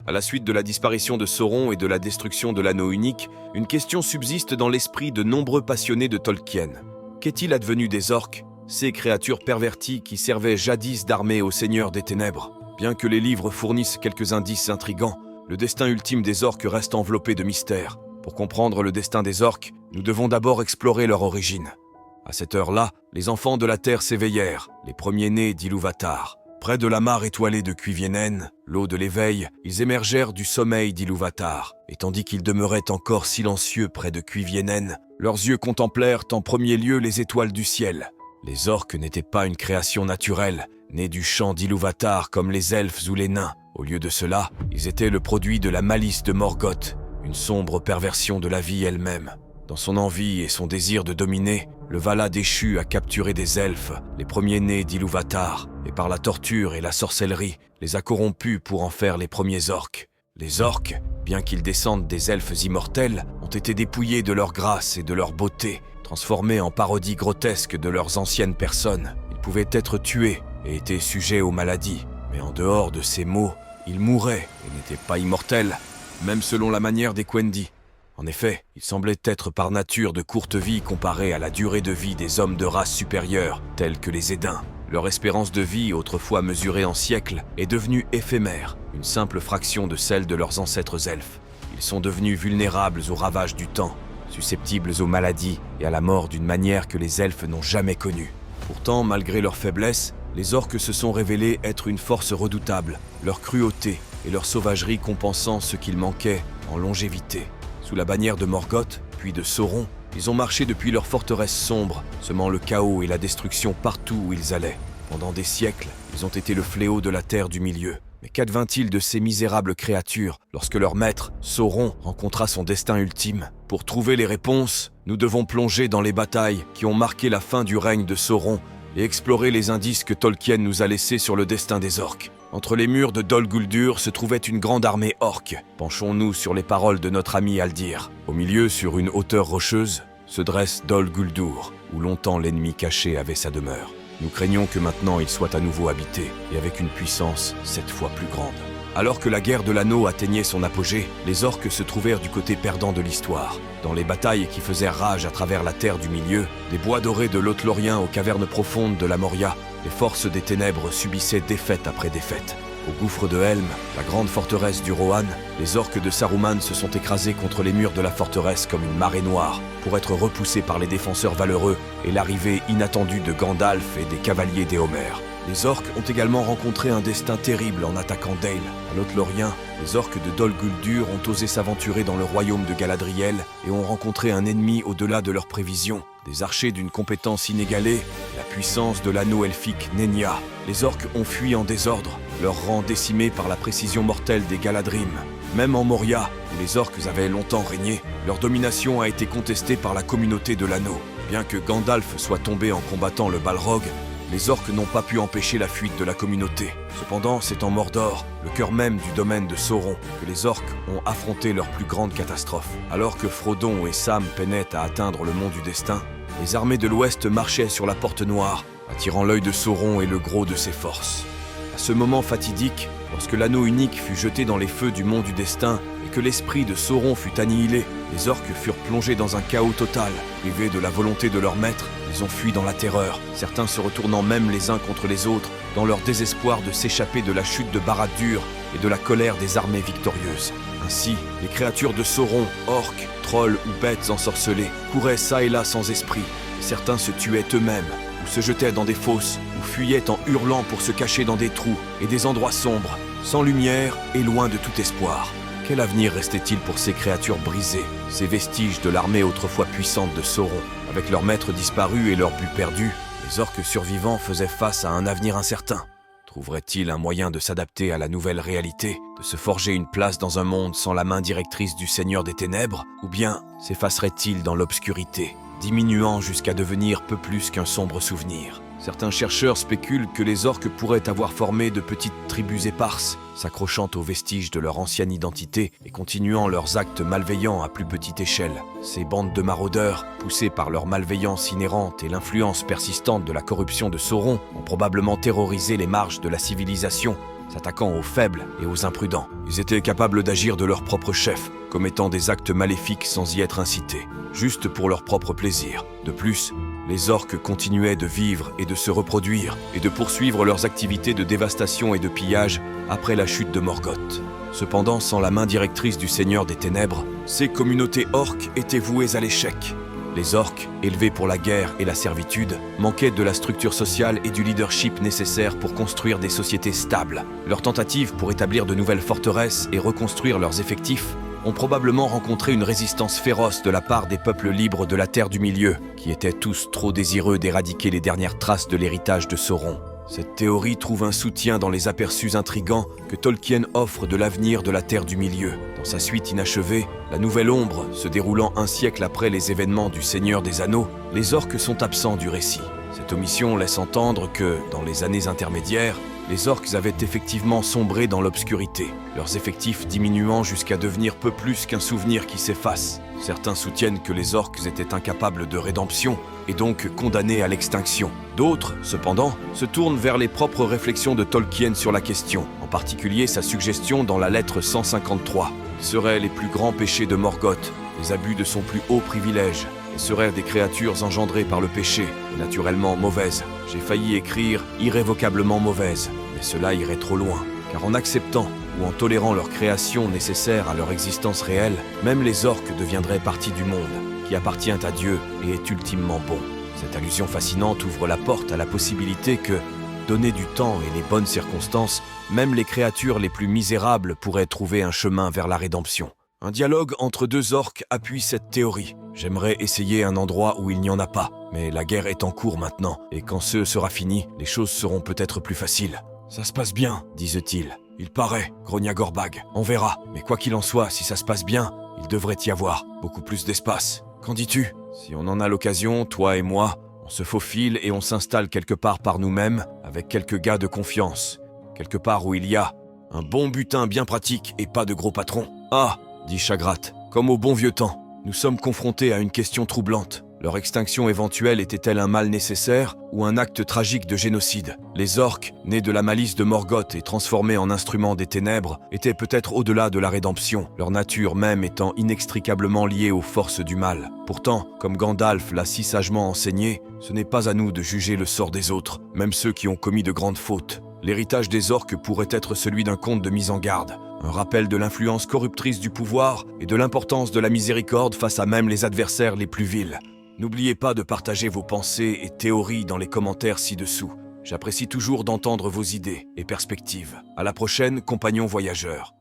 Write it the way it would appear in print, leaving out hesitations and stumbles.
À la suite de la disparition de Sauron et de la destruction de l'anneau unique, une question subsiste dans l'esprit de nombreux passionnés de Tolkien. Qu'est-il advenu des orques, ces créatures perverties qui servaient jadis d'armée au Seigneur des Ténèbres? Bien que les livres fournissent quelques indices intrigants, le destin ultime des orques reste enveloppé de mystères. Pour comprendre le destin des orques, nous devons d'abord explorer leur origine. À cette heure-là, les enfants de la Terre s'éveillèrent, les premiers-nés d'Ilúvatar. Près de la mare étoilée de Cuiviénen, l'eau de l'éveil, ils émergèrent du sommeil d'Ilúvatar. Et tandis qu'ils demeuraient encore silencieux près de Cuiviénen, leurs yeux contemplèrent en premier lieu les étoiles du ciel. Les orques n'étaient pas une création naturelle, née du chant d'Ilúvatar comme les elfes ou les nains. Au lieu de cela, ils étaient le produit de la malice de Morgoth, une sombre perversion de la vie elle-même. Dans son envie et son désir de dominer, le Vala déchu a capturé des elfes, les premiers-nés d'Ilúvatar, et par la torture et la sorcellerie, les a corrompus pour en faire les premiers orques. Les orques, bien qu'ils descendent des elfes immortels, ont été dépouillés de leur grâce et de leur beauté, transformés en parodies grotesques de leurs anciennes personnes. Ils pouvaient être tués et étaient sujets aux maladies, mais en dehors de ces maux, ils mouraient et n'étaient pas immortels, même selon la manière des Quendi. En effet, ils semblaient être par nature de courte vie comparés à la durée de vie des hommes de race supérieure, tels que les Édins. Leur espérance de vie, autrefois mesurée en siècles, est devenue éphémère, une simple fraction de celle de leurs ancêtres elfes. Ils sont devenus vulnérables aux ravages du temps, susceptibles aux maladies et à la mort d'une manière que les elfes n'ont jamais connue. Pourtant, malgré leur faiblesse, les orques se sont révélés être une force redoutable, leur cruauté et leur sauvagerie compensant ce qu'il manquait en longévité. Sous la bannière de Morgoth, puis de Sauron, ils ont marché depuis leur forteresse sombre, semant le chaos et la destruction partout où ils allaient. Pendant des siècles, ils ont été le fléau de la terre du milieu. Mais qu'advint-il de ces misérables créatures lorsque leur maître, Sauron, rencontra son destin ultime? Pour trouver les réponses, nous devons plonger dans les batailles qui ont marqué la fin du règne de Sauron et explorer les indices que Tolkien nous a laissés sur le destin des orques. Entre les murs de Dol Guldur se trouvait une grande armée orque. Penchons-nous sur les paroles de notre ami Haldir. Au milieu, sur une hauteur rocheuse, se dresse Dol Guldur, où longtemps l'ennemi caché avait sa demeure. Nous craignons que maintenant il soit à nouveau habité, et avec une puissance 7 fois plus grande. Alors que la guerre de l'anneau atteignait son apogée, les orques se trouvèrent du côté perdant de l'histoire. Dans les batailles qui faisaient rage à travers la terre du milieu, des bois dorés de Lothlórien aux cavernes profondes de la Moria, les forces des ténèbres subissaient défaite après défaite. Au gouffre de Helm, la grande forteresse du Rohan, les orques de Saruman se sont écrasés contre les murs de la forteresse comme une marée noire, pour être repoussés par les défenseurs valeureux et l'arrivée inattendue de Gandalf et des cavaliers d'Éomer. Les orques ont également rencontré un destin terrible en attaquant Dale. À Lothlórien, les orques de Dol Guldur ont osé s'aventurer dans le royaume de Galadriel et ont rencontré un ennemi au-delà de leurs prévisions. Des archers d'une compétence inégalée, la puissance de l'anneau elfique Nenya. Les orques ont fui en désordre, leur rang décimé par la précision mortelle des Galadrim. Même en Moria, où les orques avaient longtemps régné, leur domination a été contestée par la communauté de l'anneau. Bien que Gandalf soit tombé en combattant le Balrog, les orques n'ont pas pu empêcher la fuite de la communauté. Cependant, c'est en Mordor, le cœur même du domaine de Sauron, que les orques ont affronté leur plus grande catastrophe. Alors que Frodon et Sam peinaient à atteindre le mont du destin, les armées de l'Ouest marchaient sur la Porte Noire, attirant l'œil de Sauron et le gros de ses forces. À ce moment fatidique, lorsque l'anneau unique fut jeté dans les feux du mont du destin et que l'esprit de Sauron fut annihilé, les orques furent plongés dans un chaos total. Privés de la volonté de leur maître, ils ont fui dans la terreur, certains se retournant même les uns contre les autres, dans leur désespoir de s'échapper de la chute de Barad-dûr et de la colère des armées victorieuses. Ainsi, les créatures de Sauron, orques, trolls ou bêtes ensorcelées, couraient çà et là sans esprit. Certains se tuaient eux-mêmes, ou se jetaient dans des fosses, ou fuyaient en hurlant pour se cacher dans des trous et des endroits sombres, sans lumière et loin de tout espoir. Quel avenir restait-il pour ces créatures brisées, ces vestiges de l'armée autrefois puissante de Sauron? Avec leur maître disparu et leur but perdu, les orques survivants faisaient face à un avenir incertain. Trouverait-il un moyen de s'adapter à la nouvelle réalité, de se forger une place dans un monde sans la main directrice du Seigneur des Ténèbres? Ou bien s'effacerait-il dans l'obscurité, diminuant jusqu'à devenir peu plus qu'un sombre souvenir? Certains chercheurs spéculent que les orques pourraient avoir formé de petites tribus éparses, s'accrochant aux vestiges de leur ancienne identité et continuant leurs actes malveillants à plus petite échelle. Ces bandes de maraudeurs, poussées par leur malveillance inhérente et l'influence persistante de la corruption de Sauron, ont probablement terrorisé les marges de la civilisation s'attaquant aux faibles et aux imprudents. Ils étaient capables d'agir de leur propre chef, commettant des actes maléfiques sans y être incités, juste pour leur propre plaisir. De plus, les orques continuaient de vivre et de se reproduire, et de poursuivre leurs activités de dévastation et de pillage après la chute de Morgoth. Cependant, sans la main directrice du Seigneur des Ténèbres, ces communautés orques étaient vouées à l'échec. Les orques, élevés pour la guerre et la servitude, manquaient de la structure sociale et du leadership nécessaire pour construire des sociétés stables. Leurs tentatives pour établir de nouvelles forteresses et reconstruire leurs effectifs ont probablement rencontré une résistance féroce de la part des peuples libres de la Terre du Milieu, qui étaient tous trop désireux d'éradiquer les dernières traces de l'héritage de Sauron. Cette théorie trouve un soutien dans les aperçus intrigants que Tolkien offre de l'avenir de la Terre du Milieu. Dans sa suite inachevée, La Nouvelle Ombre, se déroulant un siècle après les événements du Seigneur des Anneaux, les orques sont absents du récit. Cette omission laisse entendre que, dans les années intermédiaires, les orques avaient effectivement sombré dans l'obscurité, leurs effectifs diminuant jusqu'à devenir peu plus qu'un souvenir qui s'efface. Certains soutiennent que les orques étaient incapables de rédemption et donc condamnés à l'extinction. D'autres, cependant, se tournent vers les propres réflexions de Tolkien sur la question, en particulier sa suggestion dans la lettre 153. Ils seraient les plus grands péchés de Morgoth, les abus de son plus haut privilège, et seraient des créatures engendrées par le péché, et naturellement mauvaises. J'ai failli écrire « irrévocablement mauvaises », mais cela irait trop loin, car en acceptant ou en tolérant leur création nécessaire à leur existence réelle, même les orques deviendraient partie du monde, qui appartient à Dieu et est ultimement bon. Cette allusion fascinante ouvre la porte à la possibilité que, donné du temps et les bonnes circonstances, même les créatures les plus misérables pourraient trouver un chemin vers la rédemption. Un dialogue entre deux orques appuie cette théorie. J'aimerais essayer un endroit où il n'y en a pas, mais la guerre est en cours maintenant, et quand ce sera fini, les choses seront peut-être plus faciles. « Ça se passe bien, disent-ils. Il paraît, grogna Gorbag. On verra, mais quoi qu'il en soit, si ça se passe bien, il devrait y avoir beaucoup plus d'espace. Qu'en dis-tu? Si on en a l'occasion, toi et moi, on se faufile et on s'installe quelque part par nous-mêmes, avec quelques gars de confiance. Quelque part où il y a un bon butin bien pratique et pas de gros patrons. Ah, dit Chagrat, comme au bon vieux temps. Nous sommes confrontés à une question troublante. Leur extinction éventuelle était-elle un mal nécessaire ou un acte tragique de génocide? Les orques, nés de la malice de Morgoth et transformés en instruments des ténèbres, étaient peut-être au-delà de la rédemption, leur nature même étant inextricablement liée aux forces du mal. Pourtant, comme Gandalf l'a si sagement enseigné, ce n'est pas à nous de juger le sort des autres, même ceux qui ont commis de grandes fautes. L'héritage des orques pourrait être celui d'un conte de mise en garde, un rappel de l'influence corruptrice du pouvoir et de l'importance de la miséricorde face à même les adversaires les plus vils. N'oubliez pas de partager vos pensées et théories dans les commentaires ci-dessous. J'apprécie toujours d'entendre vos idées et perspectives. À la prochaine, compagnons voyageurs.